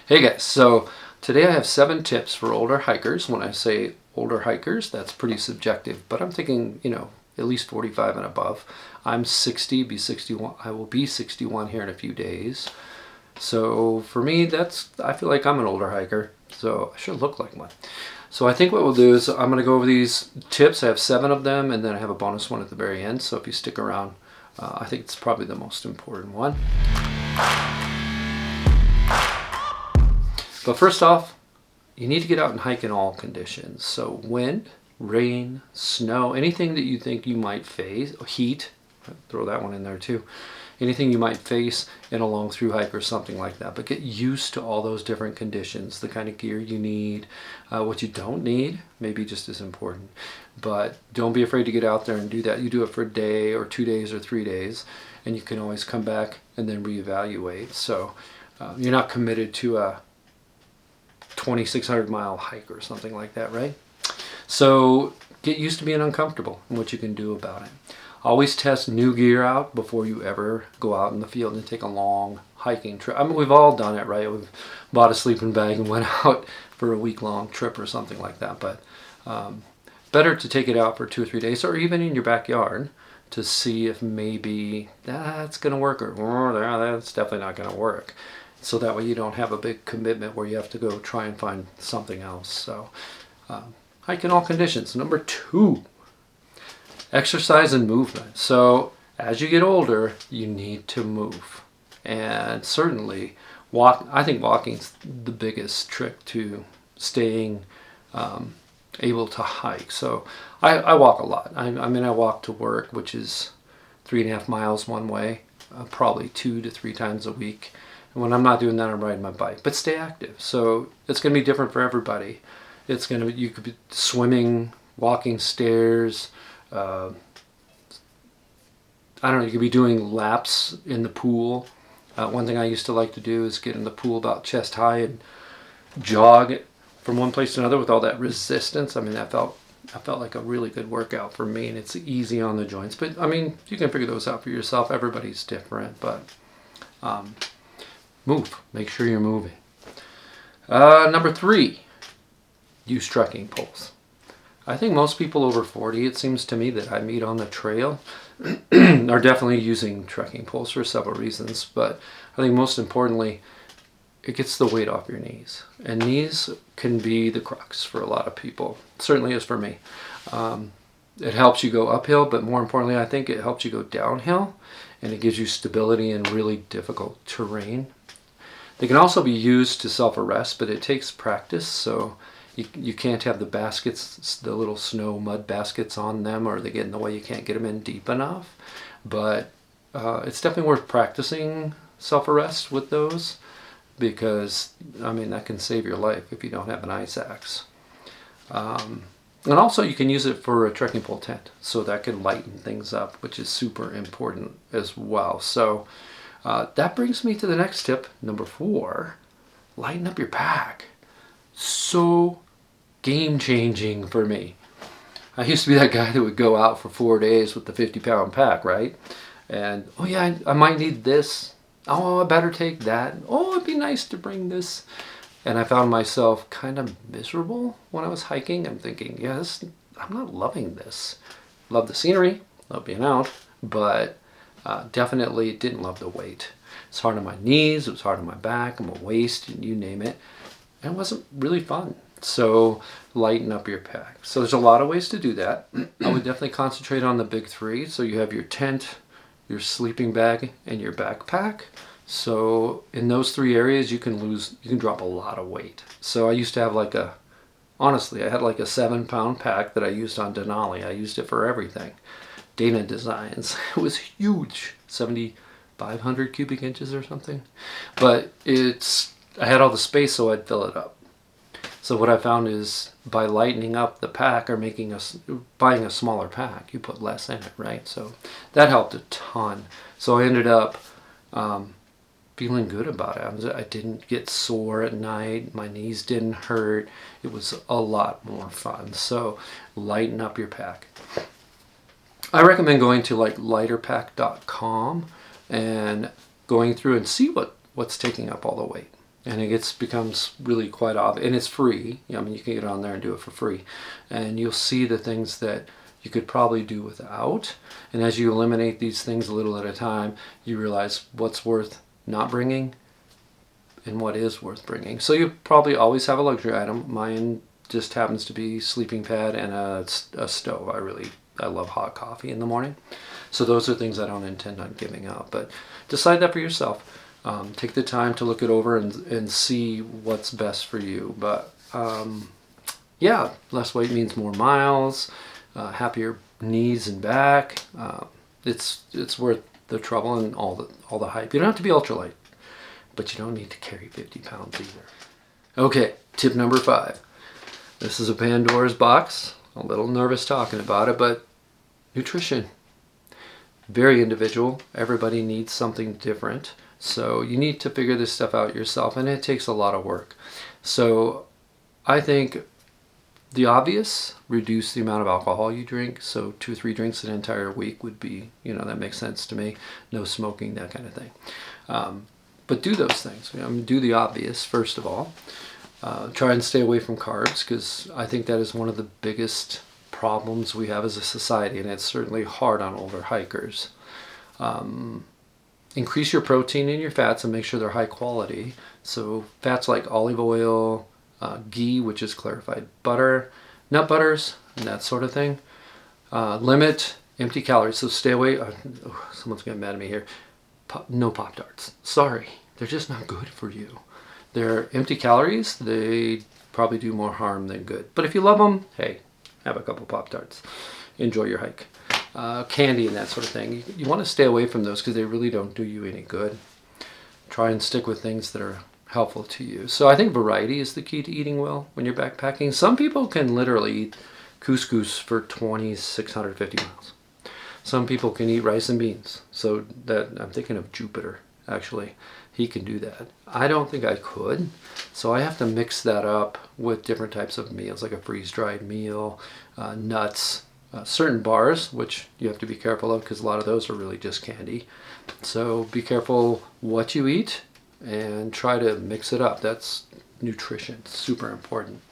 Hey guys, so today I have 7 tips for older hikers. When I say older hikers, that's pretty subjective, but I'm thinking, at least 45 and above. I'm 60, be 61. I will be 61 here in a few days. So for me, I feel like I'm an older hiker, so I should look like one. So I think what we'll do is I'm going to go over these tips. I have 7 of them, and then I have a bonus one at the very end. So if you stick around, I think it's probably the most important one. But first off, you need to get out and hike in all conditions. So wind, rain, snow, anything that you think you might face, heat, throw that one in there too. Anything you might face in a long through hike or something like that. But get used to all those different conditions, the kind of gear you need, what you don't need, maybe just as important. But don't be afraid to get out there and do that. You do it for a day or 2 days or 3 days, and you can always come back and then reevaluate. So you're not committed to a 2,600 mile hike or something like that, right? So get used to being uncomfortable and what you can do about it. Always test new gear out before you ever go out in the field and take a long hiking trip. I mean, we've all done it, right? We've bought a sleeping bag and went out for a week-long trip or something like that. But better to take it out for 2 or 3 days, or even in your backyard, to see if maybe that's going to work, or that's definitely not going to work. So that way you don't have a big commitment where you have to go try and find something else. So hike in all conditions. Number 2, exercise and movement. So as you get older, you need to move. And certainly I think walking's the biggest trick to staying able to hike. So I walk a lot. I mean, I walk to work, which is 3.5 miles one way, probably 2 to 3 times a week. And when I'm not doing that, I'm riding my bike. But stay active. So it's going to be different for everybody. You could be swimming, walking stairs. I don't know. You could be doing laps in the pool. One thing I used to like to do is get in the pool about chest high and jog from one place to another with all that resistance. I mean, that felt like a really good workout for me, and it's easy on the joints. But I mean, you can figure those out for yourself. Everybody's different, but move. Make sure you're moving. Number 3, use trekking poles. I think most people over 40, it seems to me, that I meet on the trail are definitely using trekking poles for several reasons. But I think most importantly, it gets the weight off your knees. And knees can be the crux for a lot of people. It certainly is for me. It helps you go uphill, but more importantly, I think it helps you go downhill. And it gives you stability in really difficult terrain. They can also be used to self-arrest, but it takes practice. So you can't have the baskets, the little snow mud baskets on them, or they get in the way. You can't get them in deep enough. But it's definitely worth practicing self-arrest with those, because I mean, that can save your life if you don't have an ice axe. And also you can use it for a trekking pole tent, so that can lighten things up, which is super important as well. So that brings me to the next tip, number 4, lighten up your pack. So game-changing for me. I used to be that guy that would go out for 4 days with the 50-pound pack, right? And, oh yeah, I might need this. Oh, I better take that. Oh, it'd be nice to bring this. And I found myself kind of miserable when I was hiking. I'm thinking, yes, I'm not loving this. Love the scenery, love being out, but definitely didn't love the weight. It's hard on my knees, it was hard on my back, on my waist, you name it. And it wasn't really fun. So lighten up your pack. So there's a lot of ways to do that. I would definitely concentrate on the big 3. So you have your tent, your sleeping bag, and your backpack. So in those 3 areas, you can drop a lot of weight. So I used to have honestly, I had like a 7-pound pack that I used on Denali. I used it for everything. Dana Designs. It was huge, 7,500 cubic inches or something. But I had all the space, so I'd fill it up. So what I found is by lightening up the pack, or buying a smaller pack, you put less in it, right? So that helped a ton. So I ended up feeling good about it. I didn't get sore at night. My knees didn't hurt. It was a lot more fun. So lighten up your pack. I recommend going to lighterpack.com and going through and see what's taking up all the weight. and becomes really quite obvious, and it's free. I mean, you can get on there and do it for free, and you'll see the things that you could probably do without. And as you eliminate these things a little at a time, you realize what's worth not bringing and what is worth bringing. So you probably always have a luxury item. Mine just happens to be sleeping pad and a stove. I love hot coffee in the morning. So those are things I don't intend on giving up. But decide that for yourself. Take the time to look it over and see what's best for you. But yeah, less weight means more miles, happier knees and back. It's worth the trouble and all the hype. You don't have to be ultralight, but you don't need to carry 50 pounds either. Okay, tip number 5. This is a Pandora's box. A little nervous talking about it, but nutrition. Very individual. Everybody needs something different. So you need to figure this stuff out yourself, and it takes a lot of work. So I think the obvious, reduce the amount of alcohol you drink. So 2 or 3 drinks an entire week would be, that makes sense to me. No smoking, that kind of thing. But do those things. Do the obvious, first of all. Try and stay away from carbs, because I think that is one of the biggest problems we have as a society, and it's certainly hard on older hikers. Increase your protein and your fats and make sure they're high quality. So fats like olive oil, ghee, which is clarified butter, nut butters, and that sort of thing. Limit empty calories, so stay away. Someone's getting mad at me here. No Pop-Tarts. Sorry, they're just not good for you. They're empty calories. They probably do more harm than good. But if you love them, hey, have a couple Pop-Tarts. Enjoy your hike. Candy and that sort of thing. You want to stay away from those because they really don't do you any good. Try and stick with things that are helpful to you. So I think variety is the key to eating well when you're backpacking. Some people can literally eat couscous for 2,650 miles. Some people can eat rice and beans. So that I'm thinking of Jupiter, actually. He can do that. I don't think I could. So I have to mix that up with different types of meals, like a freeze-dried meal, nuts, certain bars, which you have to be careful of because a lot of those are really just candy. So be careful what you eat and try to mix it up. That's nutrition, super important.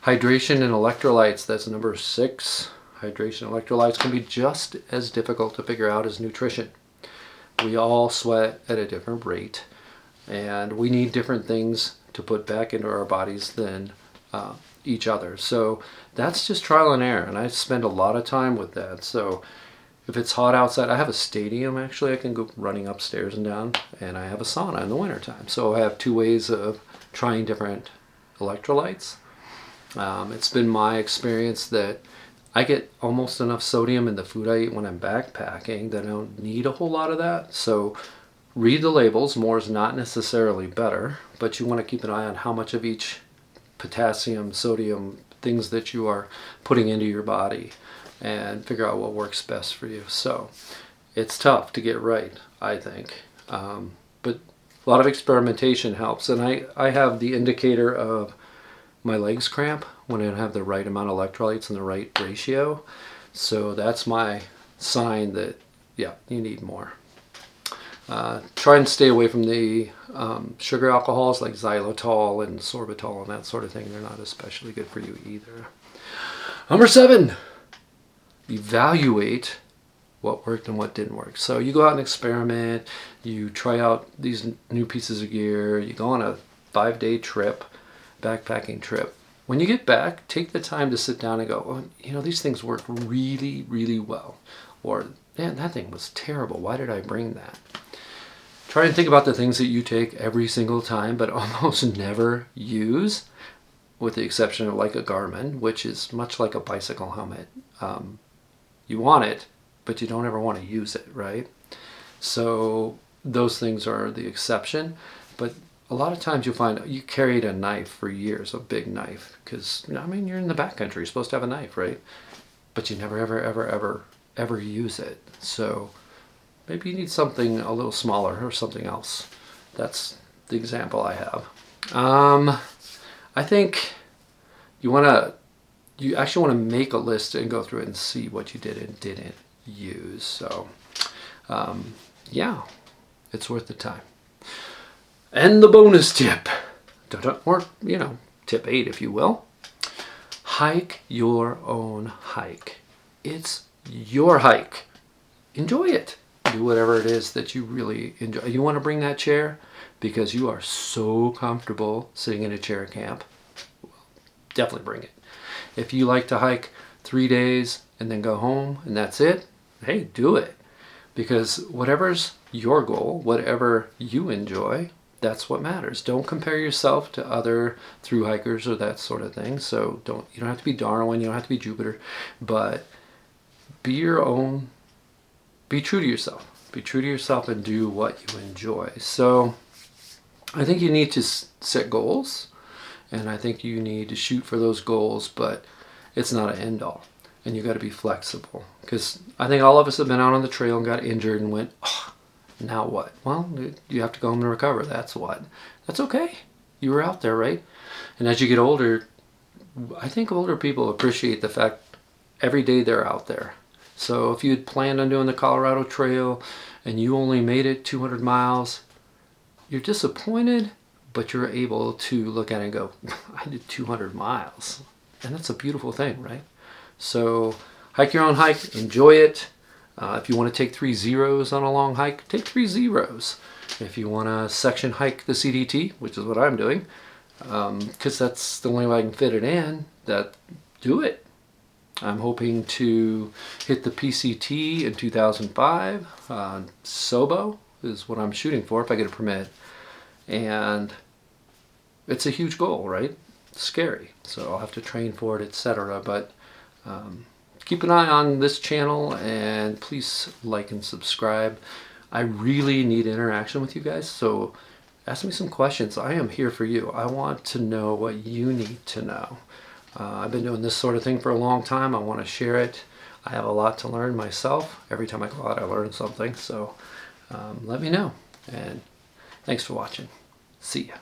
Hydration and electrolytes, that's number 6. Hydration and electrolytes can be just as difficult to figure out as nutrition. We all sweat at a different rate, and we need different things to put back into our bodies than each other. So that's just trial and error, and I spend a lot of time with that. So if it's hot outside, I have a stadium actually. I can go running upstairs and down, and I have a sauna in the wintertime. So I have 2 ways of trying different electrolytes. It's been my experience that I get almost enough sodium in the food I eat when I'm backpacking that I don't need a whole lot of that. So read the labels. More is not necessarily better, but you want to keep an eye on how much of each potassium, sodium, things that you are putting into your body and figure out what works best for you. So it's tough to get right, I think. But a lot of experimentation helps. And I have the indicator of my legs cramp when I don't have the right amount of electrolytes and the right ratio. So that's my sign that, yeah, you need more. Try and stay away from the sugar alcohols like xylitol and sorbitol and that sort of thing. They're not especially good for you either. Number 7, evaluate what worked and what didn't work. So you go out and experiment, you try out these new pieces of gear, you go on a 5-day trip, backpacking trip. When you get back, take the time to sit down and go, oh, these things work really, really well. Or, man, that thing was terrible. Why did I bring that? Try and think about the things that you take every single time but almost never use, with the exception of like a Garmin, which is much like a bicycle helmet. You want it, but you don't ever want to use it, right? So those things are the exception. But a lot of times you'll find you carried a knife for years, a big knife, because, you're in the backcountry, you're supposed to have a knife, right? But you never, ever use it. So maybe you need something a little smaller or something else. That's the example I have. I think you actually want to make a list and go through it and see what you did and didn't use. So, yeah, it's worth the time. And the bonus tip, Or, tip 8, if you will. Hike your own hike. It's your hike. Enjoy it. Do whatever it is that you really enjoy. You want to bring that chair because you are so comfortable sitting in a chair at camp. Well, definitely bring it. If you like to hike 3 days and then go home and that's it, hey, do it. Because whatever's your goal, whatever you enjoy, that's what matters. Don't compare yourself to other thru hikers or that sort of thing. So you don't have to be Darwin, you don't have to be Jupiter, but be your own, be true to yourself. Be true to yourself and do what you enjoy. So I think you need to set goals, and I think you need to shoot for those goals, but it's not an end all. And you got to be flexible, because I think all of us have been out on the trail and got injured and went, oh, now what? Well, you have to go home and recover. That's what. That's okay. You were out there, right? And as you get older, I think older people appreciate the fact every day they're out there. So if you had planned on doing the Colorado Trail and you only made it 200 miles, you're disappointed, but you're able to look at it and go, I did 200 miles. And that's a beautiful thing, right? So hike your own hike, enjoy it. If you want to take 3 zeros on a long hike, take 3 zeros. If you want to section hike the CDT, which is what I'm doing, because that's the only way I can fit it in, do it. I'm hoping to hit the PCT in 2005. SOBO is what I'm shooting for if I get a permit. And it's a huge goal, right? It's scary. So I'll have to train for it, etc. But keep an eye on this channel and please like and subscribe. I really need interaction with you guys. So ask me some questions. I am here for you. I want to know what you need to know. I've been doing this sort of thing for a long time. I want to share it. I have a lot to learn myself. Every time I go out, I learn something. So let me know. And thanks for watching. See ya.